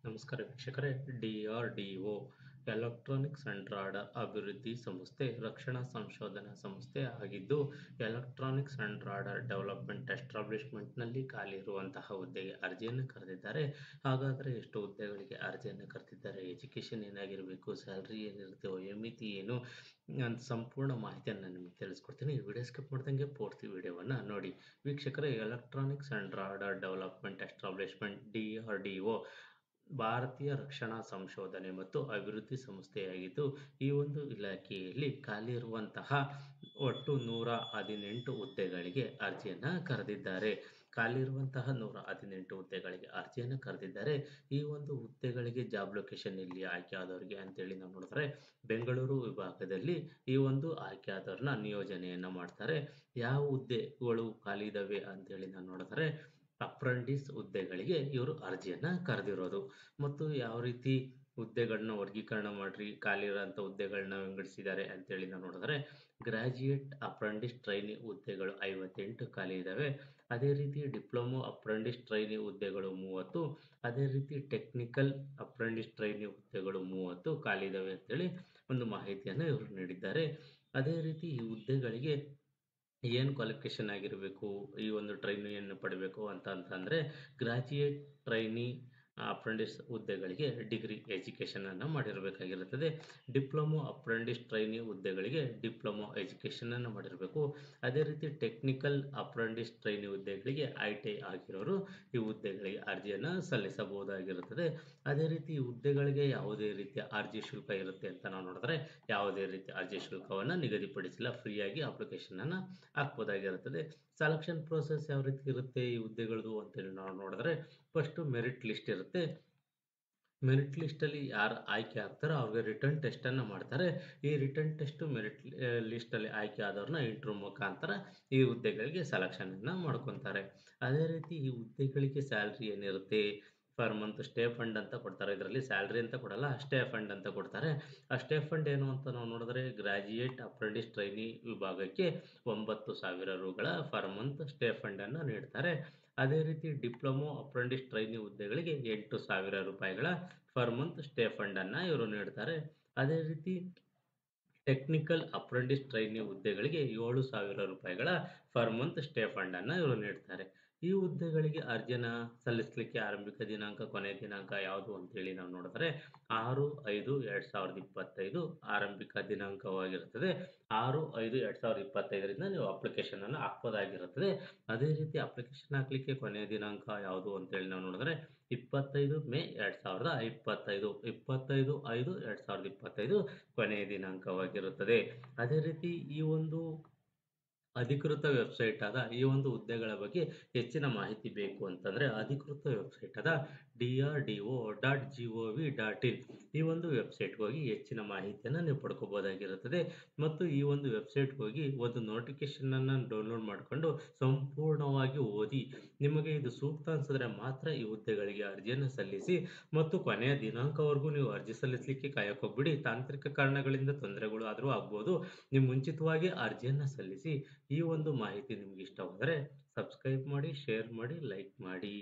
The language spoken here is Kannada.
ನಮಸ್ಕಾರ ವೀಕ್ಷಕರೇ. ಡಿ.ಆರ್.ಡಿ.ಒ ಎಲೆಕ್ಟ್ರಾನಿಕ್ಸ್ ಅಂಡ್ ರಾಡಾರ್ ಅಭಿವೃದ್ಧಿ ಸಂಸ್ಥೆ ರಕ್ಷಣಾ ಸಂಶೋಧನಾ ಸಂಸ್ಥೆ ಆಗಿದ್ದು, ಎಲೆಕ್ಟ್ರಾನಿಕ್ಸ್ ಅಂಡ್ ರಾಡಾರ್ ಡೆವಲಪ್ಮೆಂಟ್ ಎಸ್ಟಾಬ್ಲಿಷ್ಮೆಂಟ್ನಲ್ಲಿ ಖಾಲಿ ಇರುವಂತಹ ಹುದ್ದೆಗೆ ಅರ್ಜಿಯನ್ನು ಕರೆದಿದ್ದಾರೆ. ಹಾಗಾದರೆ ಎಷ್ಟು ಹುದ್ದೆಗಳಿಗೆ ಅರ್ಜಿಯನ್ನು ಕರೆದಿದ್ದಾರೆ, ಎಜುಕೇಷನ್ ಏನಾಗಿರಬೇಕು, ಸ್ಯಾಲ್ರಿ ಏನಿರುತ್ತೆ, ವಯೋಮಿತಿ ಏನು ಅಂತ ಸಂಪೂರ್ಣ ಮಾಹಿತಿಯನ್ನು ನಾನು ನಿಮಗೆ ತಿಳಿಸ್ಕೊಡ್ತೀನಿ. ಈ ವಿಡಿಯೋ ಸ್ಕಿಪ್ ಮಾಡ್ದಂಗೆ ಪೂರ್ತಿ ವಿಡಿಯೋವನ್ನು ನೋಡಿ. ವೀಕ್ಷಕರೇ, electronics and radar development establishment DRDO ಭಾರತೀಯ ರಕ್ಷಣಾ ಸಂಶೋಧನೆ ಮತ್ತು ಅಭಿವೃದ್ಧಿ ಸಂಸ್ಥೆಯಾಗಿದ್ದು, ಈ ಒಂದು ಇಲಾಖೆಯಲ್ಲಿ ಖಾಲಿ ಇರುವಂತಹ ಒಟ್ಟು 118 ಹುದ್ದೆಗಳಿಗೆ ಅರ್ಜಿಯನ್ನು ಕರೆದಿದ್ದಾರೆ. ಖಾಲಿ ಇರುವಂತಹ 118 ಹುದ್ದೆಗಳಿಗೆ ಅರ್ಜಿಯನ್ನು ಕರೆದಿದ್ದಾರೆ. ಈ ಒಂದು ಹುದ್ದೆಗಳಿಗೆ ಜಾಬ್ ಲೊಕೇಶನ್ ಎಲ್ಲಿ ಆಯ್ಕೆ ಆದವರಿಗೆ ಅಂತೇಳಿ ನಾವು ನೋಡಿದ್ರೆ, ಬೆಂಗಳೂರು ವಿಭಾಗದಲ್ಲಿ ಈ ಒಂದು ಆಯ್ಕೆ ಆದವ್ರನ್ನ ನಿಯೋಜನೆಯನ್ನು ಮಾಡ್ತಾರೆ. ಯಾವ ಹುದ್ದೆಗಳು ಖಾಲಿ ಇದಾವೆ ಅಂತೇಳಿ ನಾವು ನೋಡಿದ್ರೆ, ಅಪ್ರೆಂಟಿಸ್ ಹುದ್ದೆಗಳಿಗೆ ಇವರು ಅರ್ಜಿಯನ್ನು ಕರೆದಿರೋದು. ಮತ್ತು ಯಾವ ರೀತಿ ಹುದ್ದೆಗಳನ್ನ ವರ್ಗೀಕರಣ ಮಾಡ್ರಿ, ಖಾಲಿ ಇರೋಂಥ ಹುದ್ದೆಗಳನ್ನ ವಿಂಗಡಿಸಿದ್ದಾರೆ ಅಂತೇಳಿ ನಾವು ನೋಡಿದ್ರೆ, ಗ್ರಾಜ್ಯುಯೇಟ್ ಅಪ್ರೆಂಟಿಸ್ ಟ್ರೈನಿ ಹುದ್ದೆಗಳು 58 ಖಾಲಿ ಇದ್ದಾವೆ. ಅದೇ ರೀತಿ ಡಿಪ್ಲೊಮೊ ಅಪ್ರೆಂಟಿಸ್ ಟ್ರೈನಿ ಹುದ್ದೆಗಳು 30, ಅದೇ ರೀತಿ ಟೆಕ್ನಿಕಲ್ ಅಪ್ರೆಂಟಿಸ್ ಟ್ರೈನಿ ಹುದ್ದೆಗಳು 30 ಖಾಲಿ ಇದ್ದಾವೆ ಅಂತೇಳಿ ಒಂದು ಮಾಹಿತಿಯನ್ನು ಇವರು ನೀಡಿದ್ದಾರೆ. ಅದೇ ರೀತಿ ಈ ಹುದ್ದೆಗಳಿಗೆ ಏನು ಕ್ವಾಲಿಫಿಕೇಷನ್ ಆಗಿರಬೇಕು, ಈ ಒಂದು ಟ್ರೈನಿಯನ್ನು ಪಡಿಬೇಕು ಅಂತಂದರೆ, ಗ್ರಾಜ್ಯುಯೇಟ್ ಟ್ರೈನಿ ಅಪ್ರೆಂಟಿಸ್ ಹುದ್ದೆಗಳಿಗೆ ಡಿಗ್ರಿ ಎಜುಕೇಷನನ್ನು ಮಾಡಿರಬೇಕಾಗಿರುತ್ತದೆ. ಡಿಪ್ಲೊಮೊ ಅಪ್ರೆಂಟಿಸ್ ಟ್ರೈನಿ ಹುದ್ದೆಗಳಿಗೆ ಡಿಪ್ಲೊಮೊ ಎಜುಕೇಷನನ್ನು ಮಾಡಿರಬೇಕು. ಅದೇ ರೀತಿ ಟೆಕ್ನಿಕಲ್ ಅಪ್ರೆಂಟಿಸ್ ಟ್ರೈನಿ ಹುದ್ದೆಗಳಿಗೆ ITI ಆಗಿರೋರು ಈ ಹುದ್ದೆಗಳಿಗೆ ಅರ್ಜಿಯನ್ನು ಸಲ್ಲಿಸಬಹುದಾಗಿರುತ್ತದೆ. ಅದೇ ರೀತಿ ಈ ಹುದ್ದೆಗಳಿಗೆ ಯಾವುದೇ ರೀತಿಯ ಅರ್ಜಿ ಶುಲ್ಕ ಇರುತ್ತೆ ಅಂತ ನಾವು ನೋಡಿದ್ರೆ, ಯಾವುದೇ ರೀತಿಯ ಅರ್ಜಿ ಶುಲ್ಕವನ್ನು ನಿಗದಿಪಡಿಸಿಲ್ಲ. ಫ್ರೀಯಾಗಿ ಅಪ್ಲಿಕೇಶನನ್ನು ಹಾಕ್ಬೋದಾಗಿರುತ್ತದೆ. ಸೆಲೆಕ್ಷನ್ ಪ್ರೋಸೆಸ್ ಯಾವ ರೀತಿ ಇರುತ್ತೆ ಈ ಹುದ್ದೆಗಳದು ಅಂತೇಳಿ ನಾವು ನೋಡಿದ್ರೆ, ಫಸ್ಟು ಮೆರಿಟ್ ಲಿಸ್ಟ್ ಇರುತ್ತೆ. ಮೆರಿಟ್ ಲಿಸ್ಟಲ್ಲಿ ಯಾರು ಆಯ್ಕೆ ಆಗ್ತಾರೋ ಅವ್ರಿಗೆ ರಿಟರ್ನ್ ಟೆಸ್ಟನ್ನು ಮಾಡ್ತಾರೆ. ಈ ರಿಟರ್ನ್ ಟೆಸ್ಟು ಮೆರಿಟ್ ಲಿಸ್ಟಲ್ಲಿ ಆಯ್ಕೆ ಆದವ್ರನ್ನ ಇಂಟರ್ವ್ಯೂ ಮುಖಾಂತರ ಈ ಹುದ್ದೆಗಳಿಗೆ ಸೆಲೆಕ್ಷನನ್ನು ಮಾಡ್ಕೊತಾರೆ. ಅದೇ ರೀತಿ ಈ ಹುದ್ದೆಗಳಿಗೆ ಸ್ಯಾಲ್ರಿ ಏನಿರುತ್ತೆ, ಪರ್ ಮಂತ್ ಸ್ಟೇ ಫಂಡ್ ಅಂತ ಕೊಡ್ತಾರೆ. ಇದರಲ್ಲಿ ಸ್ಯಾಲ್ರಿ ಅಂತ ಕೊಡಲ್ಲ, ಸ್ಟೇ ಫಂಡ್ ಅಂತ ಕೊಡ್ತಾರೆ. ಆ ಸ್ಟೇ ಫಂಡ್ ಏನು ಅಂತ ನಾವು ನೋಡಿದ್ರೆ, ಗ್ರಾಜ್ಯುಯೇಟ್ ಅಪ್ರೆಂಟಿಸ್ ಟ್ರೈನಿ ವಿಭಾಗಕ್ಕೆ 9,000 ರೂಗಳ ಪರ್ ಮಂತ್ ಸ್ಟೇ ಫಂಡನ್ನು ನೀಡ್ತಾರೆ. ಅದೇ ರೀತಿ ಡಿಪ್ಲೊಮೊ ಅಪ್ರೆಂಟಿಸ್ ಟ್ರೈನಿ ಹುದ್ದೆಗಳಿಗೆ 8,000 ರೂಪಾಯಿಗಳ ಪರ್ ಮಂತ್ ಸ್ಟೇ ಫಂಡನ್ನು ಇವರು ನೀಡ್ತಾರೆ. ಅದೇ ರೀತಿ ಟೆಕ್ನಿಕಲ್ ಅಪ್ರೆಂಟಿಸ್ ಟ್ರೈನಿ ಹುದ್ದೆಗಳಿಗೆ 7,000 ರೂಪಾಯಿಗಳ ಪರ್ ಮಂತ್ ಸ್ಟೇ ಫಂಡನ್ನು ಇವರು ನೀಡ್ತಾರೆ. ಈ ಹುದ್ದೆಗಳಿಗೆ ಅರ್ಜಿಯನ್ನು ಸಲ್ಲಿಸಲಿಕ್ಕೆ ಆರಂಭಿಕ ದಿನಾಂಕ, ಕೊನೆಯ ದಿನಾಂಕ ಯಾವುದು ಅಂತೇಳಿ ನಾವು ನೋಡಿದ್ರೆ, 6/5/2025 ಆರಂಭಿಕ ದಿನಾಂಕವಾಗಿರುತ್ತದೆ. 6/5/2025ರಿಂದ ನೀವು ಅಪ್ಲಿಕೇಶನನ್ನು ಹಾಕ್ಬೋದಾಗಿರುತ್ತದೆ. ಅದೇ ರೀತಿ ಅಪ್ಲಿಕೇಶನ್ ಹಾಕಲಿಕ್ಕೆ ಕೊನೆಯ ದಿನಾಂಕ ಯಾವುದು ಅಂತೇಳಿ ನಾವು ನೋಡಿದ್ರೆ, 25 ಮೇ 2025, 25/5/2025 ಕೊನೆಯ ದಿನಾಂಕವಾಗಿರುತ್ತದೆ. ಅದೇ ರೀತಿ ಈ ಒಂದು ಅಧಿಕೃತ ವೆಬ್ಸೈಟ್ ಆದ ಈ ಒಂದು ಹುದ್ದೆಗಳ ಬಗ್ಗೆ ಹೆಚ್ಚಿನ ಮಾಹಿತಿ ಬೇಕು ಅಂತಂದರೆ, ಅಧಿಕೃತ ವೆಬ್ಸೈಟ್ ಆದ DRDO.gov.in ಈ ಒಂದು ವೆಬ್ಸೈಟ್ಗೆ ಹೋಗಿ ಹೆಚ್ಚಿನ ಮಾಹಿತಿಯನ್ನು ನೀವು ಪಡ್ಕೋಬೋದಾಗಿರುತ್ತದೆ. ಮತ್ತು ಈ ಒಂದು ವೆಬ್ಸೈಟ್ಗೆ ಹೋಗಿ ಒಂದು ನೋಟಿಫಿಕೇಶನನ್ನು ಡೌನ್ಲೋಡ್ ಮಾಡಿಕೊಂಡು ಸಂಪೂರ್ಣವಾಗಿ ಓದಿ, ನಿಮಗೆ ಇದು ಸೂಕ್ತ ಅನಿಸಿದ್ರೆ ಮಾತ್ರ ಈ ಹುದ್ದೆಗಳಿಗೆ ಅರ್ಜಿಯನ್ನು ಸಲ್ಲಿಸಿ. ಮತ್ತು ಕೊನೆಯ ದಿನಾಂಕವರೆಗೂ ನೀವು ಅರ್ಜಿ ಸಲ್ಲಿಸಲಿಕ್ಕೆ ಕಾಯಕ್ಕೆ ಹೋಗ್ಬಿಡಿ. ತಾಂತ್ರಿಕ ಕಾರಣಗಳಿಂದ ತೊಂದರೆಗಳು ಆದರೂ ಆಗ್ಬೋದು. ನೀವು ಮುಂಚಿತವಾಗಿ ಅರ್ಜಿಯನ್ನು ಸಲ್ಲಿಸಿ. ಈ ಒಂದು ಮಾಹಿತಿ ನಿಮ್ಗೆ ಇಷ್ಟವಾದರೆ ಸಬ್ಸ್ಕ್ರೈಬ್ ಮಾಡಿ, ಶೇರ್ ಮಾಡಿ, ಲೈಕ್ ಮಾಡಿ.